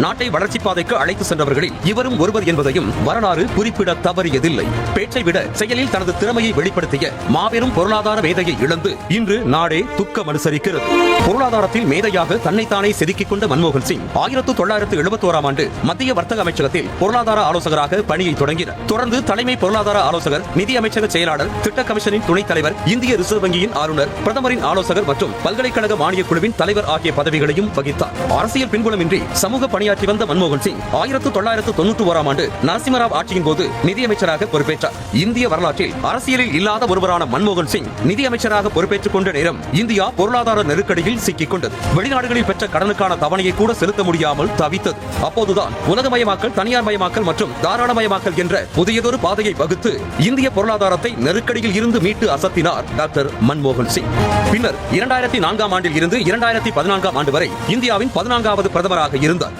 நாட்டை வளர்ச்சி பாதைக்கு அழைத்து சென்றவர்களில் இவரும் ஒருவர் என்பதையும் வரலாறு குறிப்பிட தவறியதில்லை. பேச்சை விட செயலில் தனது திறமையை வெளிப்படுத்திய மாபெரும் பொருளாதார மேதையை இழந்து இன்று நாடே துக்கம் அனுசரிக்கிறது. பொருளாதாரத்தில் மேதையாக தன்னைத்தானே செதுக்கிக் கொண்ட மன்மோகன் சிங் 1971ஆம் ஆண்டு மத்திய வர்த்தக அமைச்சகத்தில் பொருளாதார ஆலோசகராக பணியை தொடங்கினார். தொடர்ந்து தலைமை பொருளாதார ஆலோசகர், நிதி அமைச்சக செயலாளர், திட்ட கமிஷனின் துணைத் தலைவர், இந்திய ரிசர்வ் வங்கியின் ஆளுநர், பிரதமரின் ஆலோசகர் மற்றும் பல்கலைக்கழக மானியக் குழுவின் தலைவர் ஆகிய பதவிகளையும் வகித்தார். அரசியல் பின்புலமின்றி சமூக பணியாற்றி வந்த மன்மோகன் சிங் 1991ஆம் ஆண்டு நரசிம்மராவ் ஆட்சியின் போது நிதியமைச்சராக பொறுப்பேற்றார். இந்திய வரலாற்றில் அரசியலில் இல்லாத ஒருவரான மன்மோகன் சிங் நிதியமைச்சராக பொறுப்பேற்றுக் கொண்ட நேரம் இந்தியா பொருளாதார நெருக்கடியில் சிக்கிக் கொண்டது. வெளிநாடுகளில் பெற்ற கடனுக்கான தவணையை கூட செலுத்த முடியாமல் தவித்தது. அப்போதுதான் உலகமயமாக்கல், தனியார் மயமாக்கல் மற்றும் தாராளமயமாக்கல் என்ற புதியதொரு பாதையை வகுத்து இந்திய பொருளாதாரத்தை நெருக்கடியில் இருந்து மீட்டு அசத்தினார் டாக்டர் மன்மோகன் சிங். பின்னர் 2004ஆம் ஆண்டில் இருந்து 2014ஆம் ஆண்டு வரை இந்தியாவின் 14வது பிரதமராக இருந்தார்.